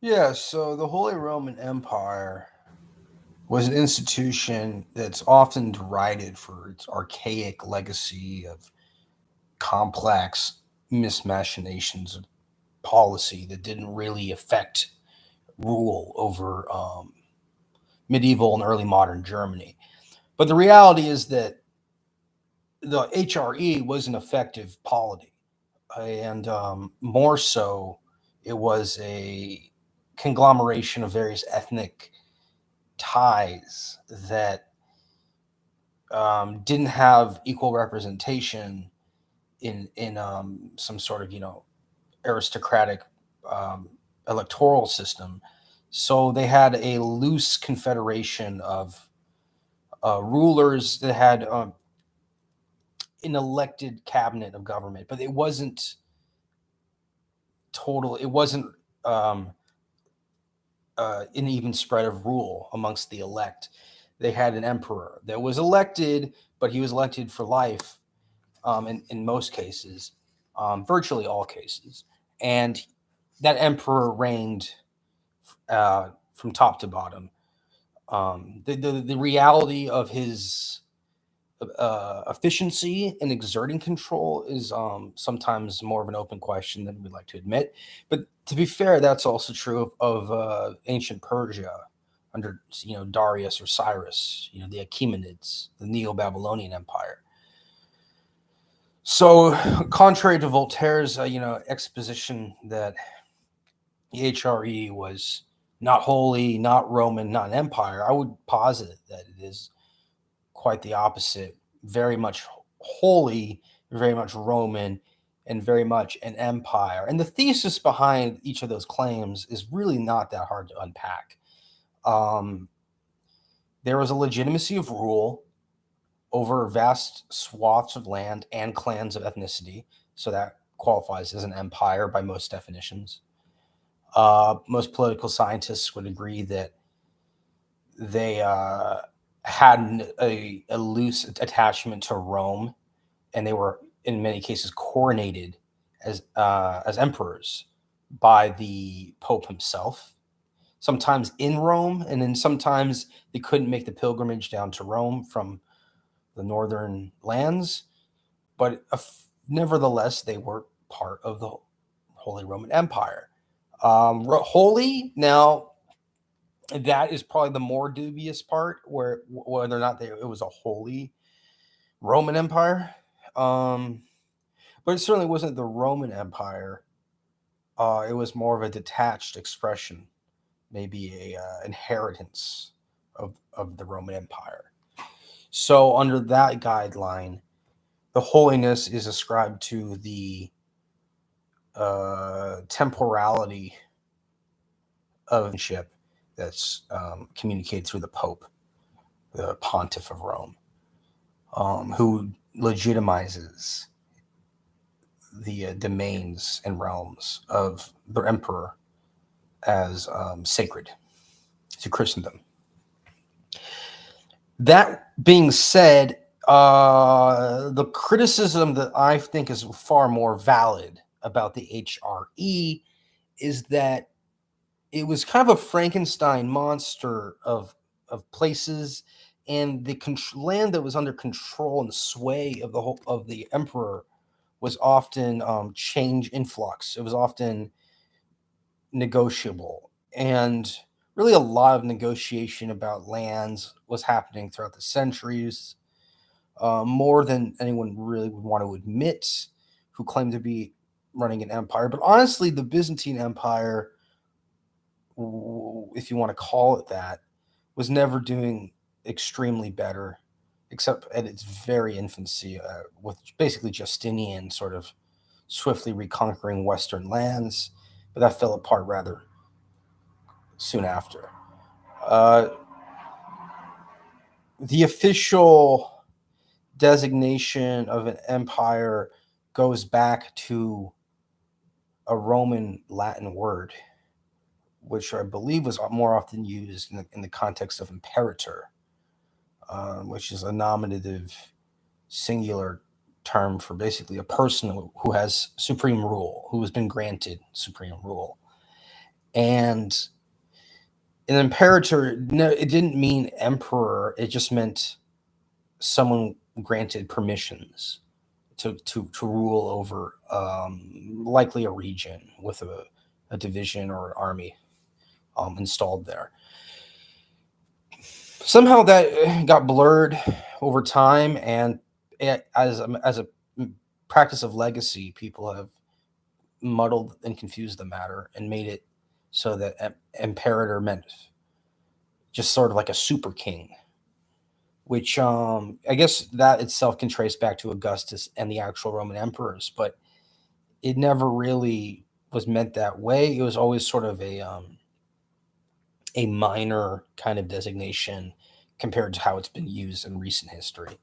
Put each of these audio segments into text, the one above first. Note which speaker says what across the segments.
Speaker 1: Yeah, so the Holy Roman Empire was an institution that's often derided for its archaic legacy of complex mismachinations of policy that didn't really affect rule over medieval and early modern Germany. But the reality is that the HRE was an effective polity, and more so, it was a conglomeration of various ethnic ties that didn't have equal representation in some sort of aristocratic um, electoral system. So they had a loose confederation of rulers that had an elected cabinet of government, but it wasn't total. It wasn't um, an even spread of rule amongst the elect. They had an emperor that was elected, but he was elected for life in most cases, virtually all cases. And that emperor reigned from top to bottom. The reality of his efficiency in exerting control is sometimes more of an open question than we'd like to admit. But to be fair, that's also true of ancient Persia under Darius or Cyrus, the Achaemenids, the Neo-Babylonian Empire. So, contrary to Voltaire's exposition that the HRE was not holy, not Roman, not an empire, I would posit that it is quite the opposite. Very much holy, very much Roman, and very much an empire. And the thesis behind each of those claims is really not that hard to unpack. Um, there was a legitimacy of rule over vast swaths of land and clans of ethnicity, so that qualifies as an empire by most definitions. Most political scientists would agree that they had a loose attachment to Rome, and they were in many cases coronated as emperors by the Pope himself. Sometimes in Rome, and then sometimes they couldn't make the pilgrimage down to Rome from the northern lands, but nevertheless, they were part of the Holy Roman Empire. Holy now, that is probably the more dubious part, where whether or not it was a holy Roman Empire, um, but it certainly wasn't the Roman Empire. It was more of a detached expression, maybe a inheritance of the Roman Empire. So under that guideline, the holiness is ascribed to the temporality of ship that's communicated through the Pope, the Pontiff of Rome, who legitimizes the domains and realms of the emperor as sacred to Christendom. That being said, the criticism that I think is far more valid about the HRE is that it was kind of a Frankenstein monster of places, and the land that was under control and sway of the whole of the emperor was often change influx. It was often negotiable, and really a lot of negotiation about lands was happening throughout the centuries, more than anyone really would want to admit who claimed to be running an empire. But honestly, the Byzantine Empire, if you want to call it that, was never doing extremely better, except at its very infancy, with basically Justinian sort of swiftly reconquering Western lands, but that fell apart rather soon after. Uh, the official designation of an empire goes back to a Roman Latin word, which I believe was more often used in the context of imperator, which is a nominative singular term for basically a person who has supreme rule, who has been granted supreme rule. And an imperator, no, it didn't mean emperor. It just meant someone granted permissions to rule over likely a region with a division or an army installed there. Somehow that got blurred over time, and as a practice of legacy, people have muddled and confused the matter and made it so that imperator meant just sort of like a super king, which I guess that itself can trace back to Augustus and the actual Roman emperors, but it never really was meant that way. It was always sort of a minor kind of designation compared to how it's been used in recent history.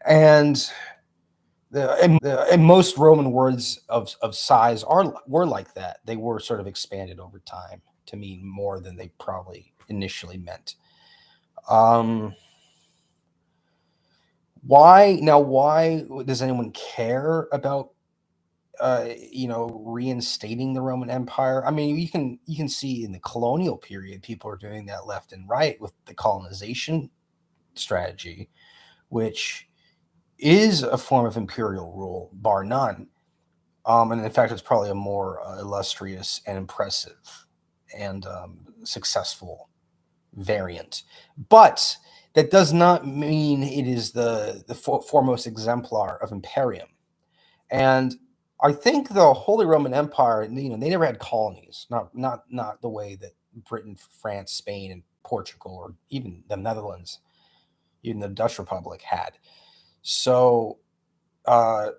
Speaker 1: And and most Roman words of size were like that. They were sort of expanded over time to mean more than they probably initially meant. Um, why does anyone care about reinstating the Roman Empire? I mean, you can see in the colonial period, people are doing that left and right with the colonization strategy, which is a form of imperial rule, bar none. And in fact, it's probably a more illustrious and impressive and successful variant. But that does not mean it is the foremost exemplar of imperium. And I think the Holy Roman Empire, they never had colonies, not the way that Britain, France, Spain, and Portugal, or even the Netherlands, even the Dutch Republic had. So, uh,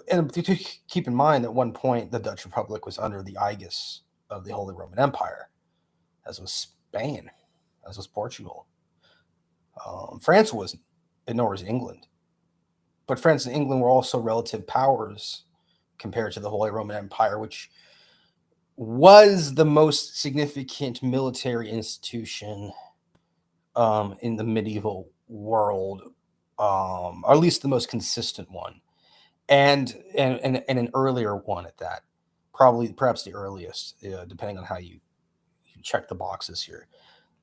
Speaker 1: and to keep in mind, at one point, the Dutch Republic was under the aegis of the Holy Roman Empire, as was Spain, as was Portugal. France wasn't, and nor was England. But France and England were also relative powers compared to the Holy Roman Empire, which was the most significant military institution in the medieval world, or at least the most consistent one, and an earlier one at that, perhaps the earliest, depending on how you check the boxes here.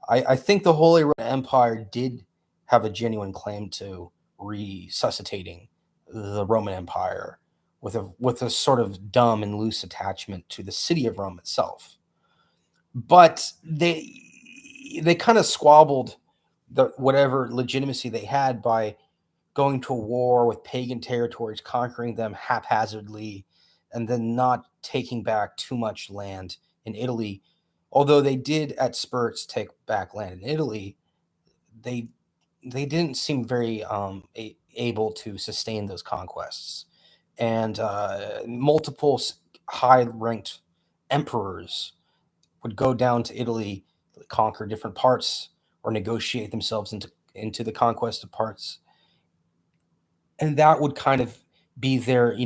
Speaker 1: I think the Holy Roman Empire did have a genuine claim to resuscitating the Roman Empire with a sort of dumb and loose attachment to the city of Rome itself. But they kind of squabbled the whatever legitimacy they had by going to war with pagan territories, conquering them haphazardly, and then not taking back too much land in Italy. Although they did at spurts take back land in Italy, they they didn't seem very able to sustain those conquests. And multiple high-ranked emperors would go down to Italy, conquer different parts, or negotiate themselves into the conquest of parts, and that would kind of be their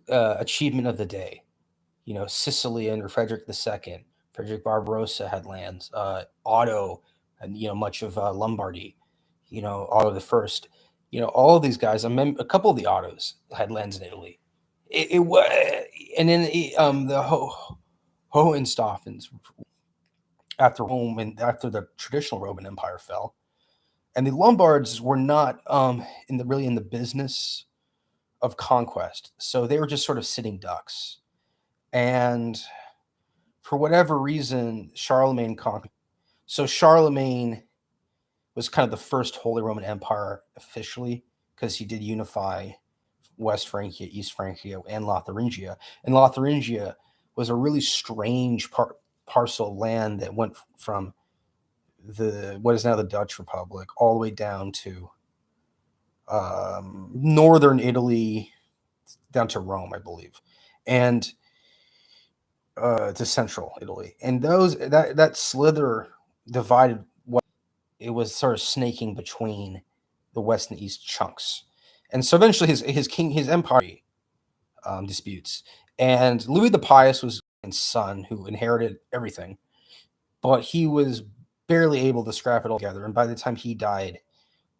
Speaker 1: achievement of the day. Sicily under Frederick II. Frederick Barbarossa had lands. Otto, and much of Lombardy. Otto the First. All of these guys. A couple of the Ottos had lands in Italy. It was, and then the Hohenstaufens after Rome and after the traditional Roman Empire fell, and the Lombards were not in the business of conquest, so they were just sort of sitting ducks. And for whatever reason, Charlemagne conquered. So Charlemagne was kind of the first Holy Roman Empire officially, because he did unify West Francia, East Francia, and Lotharingia. And Lotharingia was a really strange parcel of land that went from what is now the Dutch Republic all the way down to northern Italy, down to Rome, I believe, and to central Italy. And that slither divided what it was sort of snaking between the west and east chunks. And so eventually his empire disputes. And Louis the Pious was his son who inherited everything, but he was barely able to scrap it all together. And by the time he died,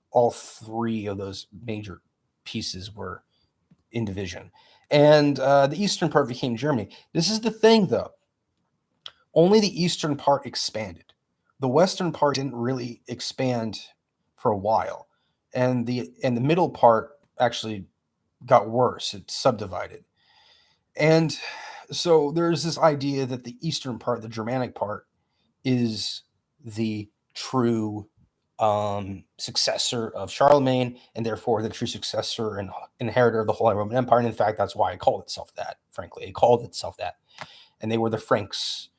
Speaker 1: all three of those major pieces were in division. And the eastern part became Germany. This is the thing, though. Only the eastern part expanded. The western part didn't really expand for a while, and the middle part actually got worse. It subdivided, and so there's this idea that the eastern part, the Germanic part, is the true successor of Charlemagne, and therefore the true successor and inheritor of the Holy Roman Empire. And in fact, that's why it called itself that. Frankly, it called itself that, and they were the Franks.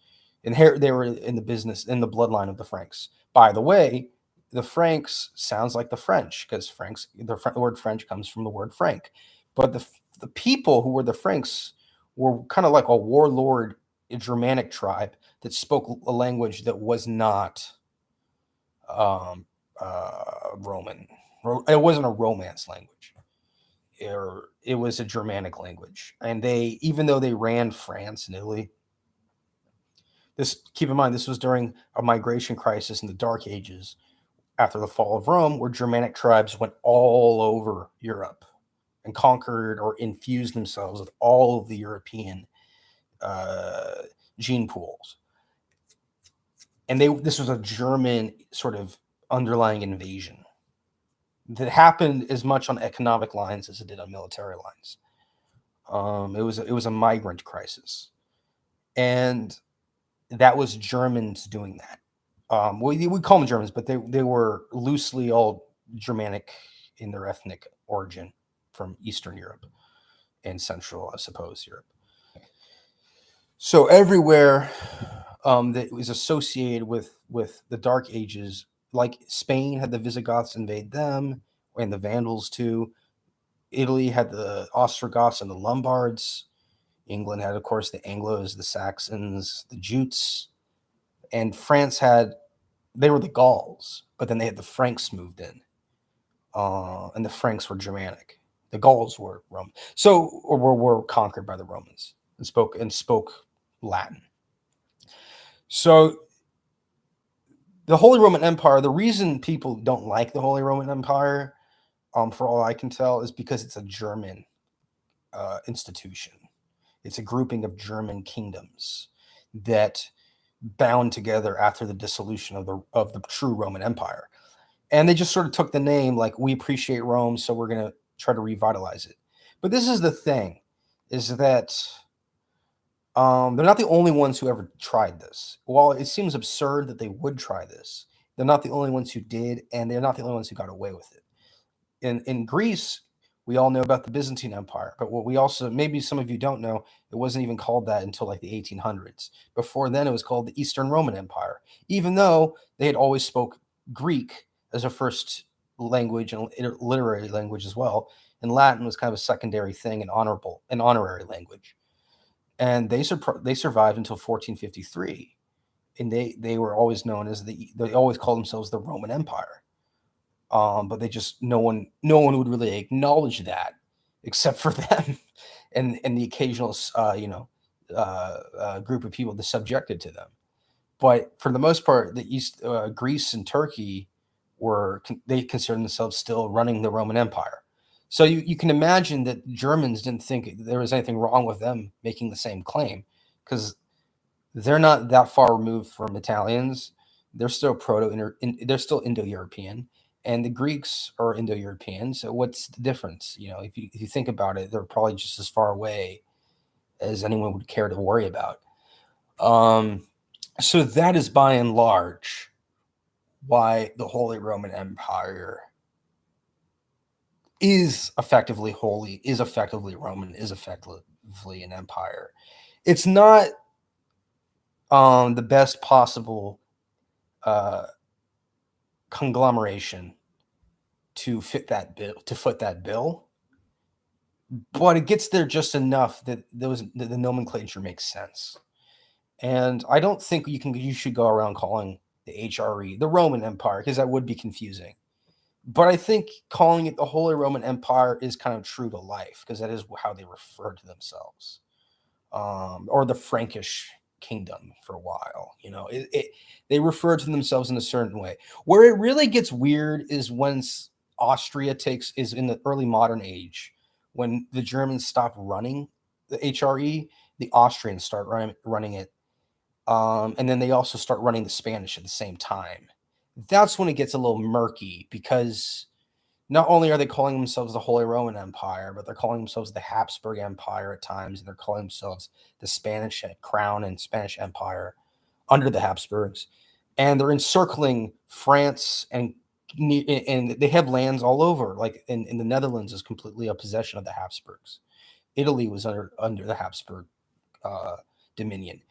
Speaker 1: They were in the business, in the bloodline of the Franks. By the way, the Franks sounds like the French, because the word French comes from the word Frank. But the people who were the Franks were kind of like a warlord Germanic tribe that spoke a language that was not Roman. It wasn't a Romance language. It was a Germanic language. And even though they ran France and Italy, keep in mind, this was during a migration crisis in the Dark Ages after the fall of Rome, where Germanic tribes went all over Europe and conquered or infused themselves with all of the European gene pools. And this was a German sort of underlying invasion that happened as much on economic lines as it did on military lines. It was a migrant crisis, and that was Germans doing that. We call them Germans, but they were loosely all Germanic in their ethnic origin from Eastern Europe and Central, I suppose, Europe. So everywhere that was associated with the Dark Ages, like Spain had the Visigoths invade them, and the Vandals too. Italy had the Ostrogoths and the Lombards. England had, of course, the Anglos, the Saxons, the Jutes. And France they were the Gauls, but then they had the Franks moved in. And the Franks were Germanic. The Gauls were Roman. Or were conquered by the Romans and spoke Latin. So the Holy Roman Empire, the reason people don't like the Holy Roman Empire, for all I can tell, is because it's a German institution. It's a grouping of German kingdoms that bound together after the dissolution of the true Roman Empire. And they just sort of took the name, like, we appreciate Rome, so we're going to try to revitalize it. But this is the thing, is that they're not the only ones who ever tried this. While it seems absurd that they would try this, they're not the only ones who did, and they're not the only ones who got away with it. In Greece, we all know about the Byzantine Empire, but what we also, maybe some of you don't know, it wasn't even called that until like the 1800s. Before then, it was called the Eastern Roman Empire, even though they had always spoke Greek as a first language and literary language as well, and Latin was kind of a secondary thing, an honorary language. And they survived until 1453, and they were always known as they always called themselves the Roman Empire. But no one would really acknowledge that except for them and the occasional group of people that subjected to them. But for the most part, Greece and Turkey they considered themselves still running the Roman Empire. So you can imagine that Germans didn't think there was anything wrong with them making the same claim, because they're not that far removed from Italians. They're still they're still Indo-European, and the Greeks are Indo-European. So what's the difference? If you think about it, they're probably just as far away as anyone would care to worry about. So that is by and large why the Holy Roman Empire is effectively holy, is effectively Roman, is effectively an empire. It's not the best possible conglomeration to foot that bill, but it gets there just enough that the nomenclature makes sense. And I don't think you should go around calling the HRE the Roman Empire, because that would be confusing. But I think calling it the Holy Roman Empire is kind of true to life, because that is how they refer to themselves, or the Frankish kingdom for a while. They refer to themselves in a certain way. Where it really gets weird is when Austria is in the early modern age, when the Germans stopped running the HRE, the Austrians start running it. And then they also start running the Spanish at the same time. That's when it gets a little murky, because not only are they calling themselves the Holy Roman Empire, but they're calling themselves the Habsburg Empire at times, and they're calling themselves the Spanish Crown and Spanish Empire under the Habsburgs. And they're encircling France, and they have lands all over. Like in the Netherlands is completely a possession of the Habsburgs. Italy was under the Habsburg dominion,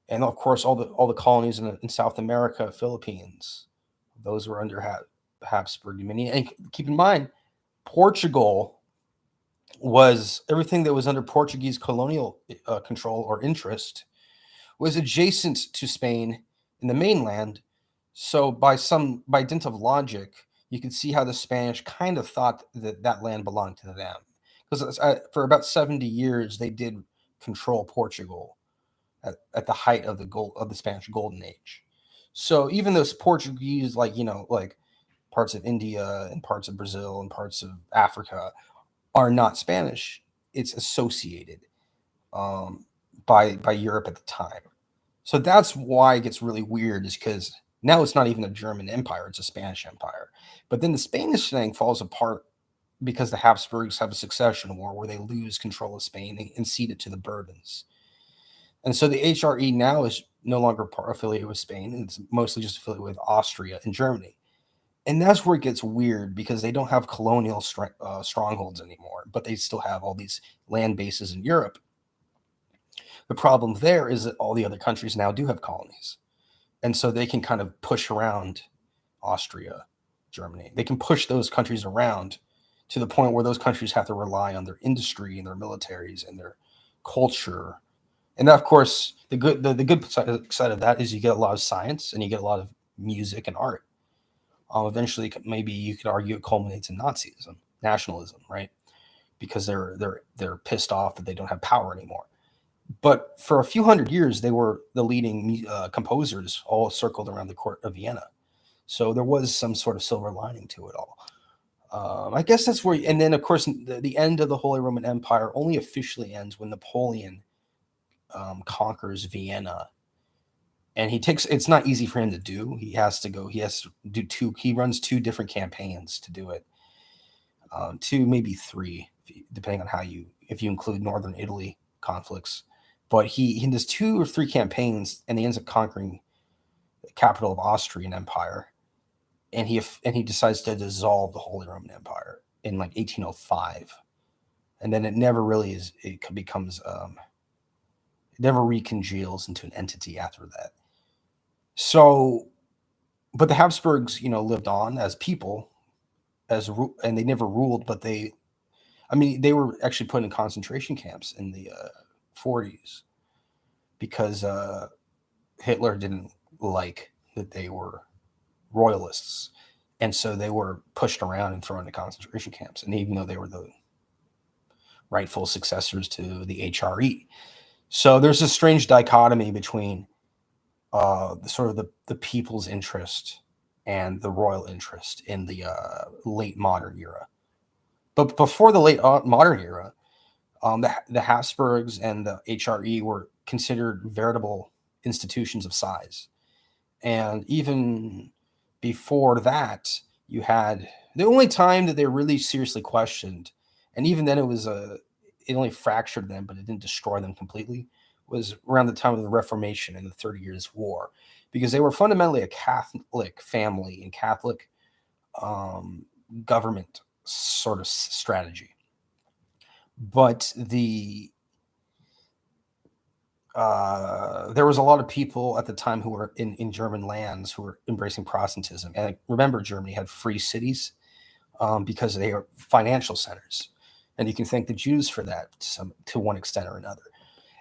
Speaker 1: and of course all the colonies in South America, Philippines, those were under Habsburg dominion. And keep in mind, Portugal was everything that was under Portuguese colonial control or interest was adjacent to Spain in the mainland. So by dint of logic, you can see how the Spanish kind of thought that land belonged to them, because for about 70 years they did control Portugal at the height of the Spanish Golden Age. So even those Portuguese, like like parts of India and parts of Brazil and parts of Africa, are not Spanish. It's associated by Europe at the time. So that's why it gets really weird, is because now it's not even a German empire, it's a Spanish empire. But then the Spanish thing falls apart because the Habsburgs have a succession war where they lose control of Spain and cede it to the Bourbons. And so the HRE now is no longer affiliated with Spain. It's mostly just affiliated with Austria and Germany. And that's where it gets weird, because they don't have colonial strongholds anymore, but they still have all these land bases in Europe. The problem there is that all the other countries now do have colonies. And so they can kind of push around Austria, Germany. They can push those countries around to the point where those countries have to rely on their industry and their militaries and their culture. And that, of course, the good side of that is you get a lot of science and you get a lot of music and art. Eventually, maybe you could argue it culminates in Nazism, nationalism, right? Because they're pissed off that they don't have power anymore. But for a few hundred years, they were the leading composers, all circled around the court of Vienna. So there was some sort of silver lining to it all. I guess that's where, and then of course, the end of the Holy Roman Empire only officially ends when Napoleon conquers Vienna. And it's not easy for him to do. He has to do he runs two different campaigns to do it. Two, maybe three, depending on if you include Northern Italy conflicts. But he does 2 or 3 campaigns, and he ends up conquering the capital of Austrian Empire. And he decides to dissolve the Holy Roman Empire in like 1805. And then it never really it becomes, it never recongeals into an entity after that. So, but the Habsburgs, lived on as people, and they never ruled, but they were actually put in concentration camps in the 40s because Hitler didn't like that they were royalists. And so they were pushed around and thrown into concentration camps. And even though they were the rightful successors to the HRE. So there's a strange dichotomy between the people's interest and the royal interest in the late modern era. But before the late modern era, the Habsburgs and the HRE were considered veritable institutions of size. And even before that, you had the only time that they were really seriously questioned, and even then it only fractured them, but it didn't destroy them completely, was around the time of the Reformation and the 30 Years' War, because they were fundamentally a Catholic family and Catholic government sort of strategy. But there was a lot of people at the time who were in German lands who were embracing Protestantism. And remember, Germany had free cities because they are financial centers. And you can thank the Jews for that to one extent or another.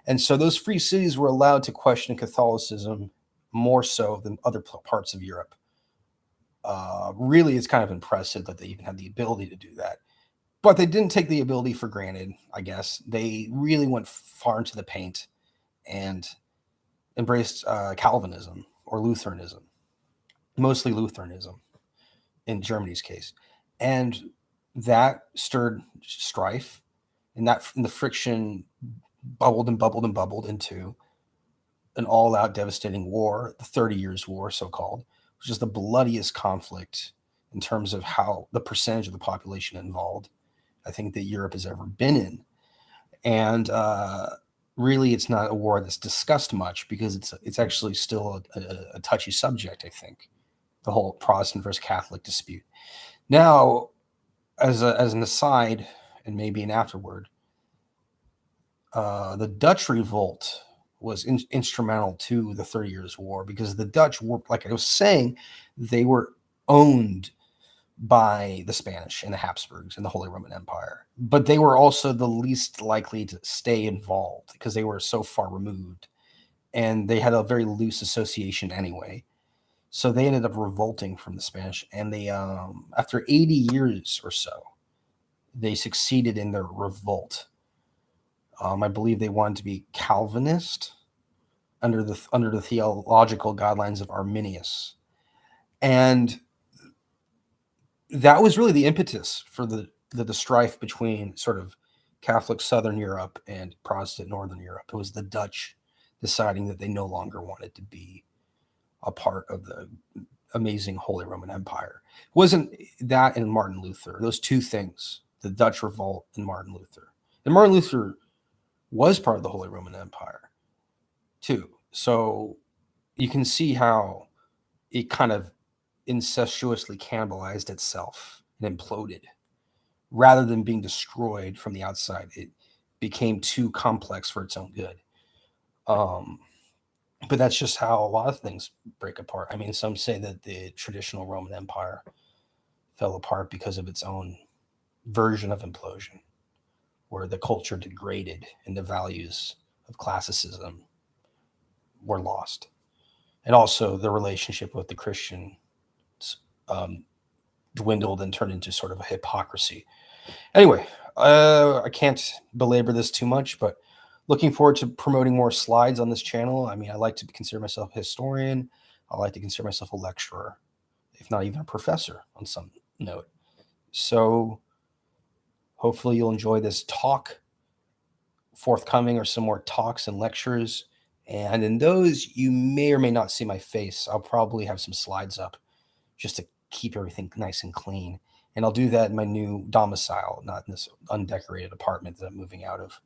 Speaker 1: And so those free cities were allowed to question Catholicism more so than other parts of Europe. Really, it's kind of impressive that they even had the ability to do that. But they didn't take the ability for granted, I guess. They really went far into the paint and embraced Calvinism or Lutheranism, mostly Lutheranism in Germany's case. And that stirred strife and the friction bubbled and bubbled and bubbled into an all-out devastating war, the 30 Years' War, so-called, which is the bloodiest conflict in terms of how the percentage of the population involved, I think, that Europe has ever been in. And really, it's not a war that's discussed much because it's actually still a touchy subject, I think, the whole Protestant versus Catholic dispute. Now, as an aside, and maybe an afterword, the Dutch revolt was instrumental to the 30 Years' War because the Dutch were, like I was saying, they were owned by the Spanish and the Habsburgs and the Holy Roman Empire. But they were also the least likely to stay involved because they were so far removed and they had a very loose association anyway. So they ended up revolting from the Spanish, and they, after 80 years or so, they succeeded in their revolt. I believe they wanted to be Calvinist under the theological guidelines of Arminius, and that was really the impetus for the strife between sort of Catholic Southern Europe and Protestant Northern Europe. It was the Dutch deciding that they no longer wanted to be a part of the amazing Holy Roman Empire. It wasn't that and Martin Luther, those two things, the Dutch revolt and Martin Luther. And Martin Luther was part of the Holy Roman Empire too. So you can see how it kind of incestuously cannibalized itself and imploded. Rather than being destroyed from the outside, it became too complex for its own good. But that's just how a lot of things break apart. I mean, some say that the traditional Roman Empire fell apart because of its own version of implosion, where the culture degraded and the values of classicism were lost. And also the relationship with the Christians dwindled and turned into sort of a hypocrisy. Anyway, I can't belabor this too much, but looking forward to promoting more slides on this channel. I mean, I like to consider myself a historian. I like to consider myself a lecturer, if not even a professor on some note. So hopefully you'll enjoy this talk. Forthcoming are some more talks and lectures. And in those, you may or may not see my face. I'll probably have some slides up just to keep everything nice and clean. And I'll do that in my new domicile, not in this undecorated apartment that I'm moving out of.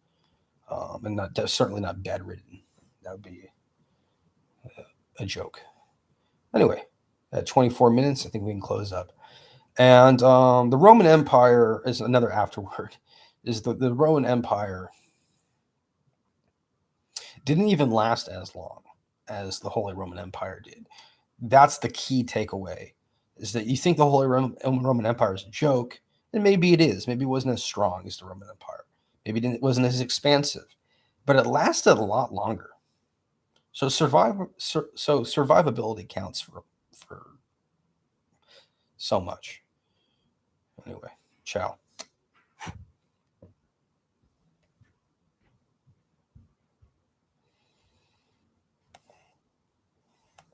Speaker 1: And certainly not bedridden. That would be a joke. Anyway, at 24 minutes, I think we can close up. And the Roman Empire is another afterword. Is the Roman Empire didn't even last as long as the Holy Roman Empire did. That's the key takeaway, is that you think the Holy Roman Empire is a joke, and maybe it is. Maybe it wasn't as strong as the Roman Empire. Maybe it wasn't as expansive, but it lasted a lot longer. So survivability counts for so much. Anyway, ciao.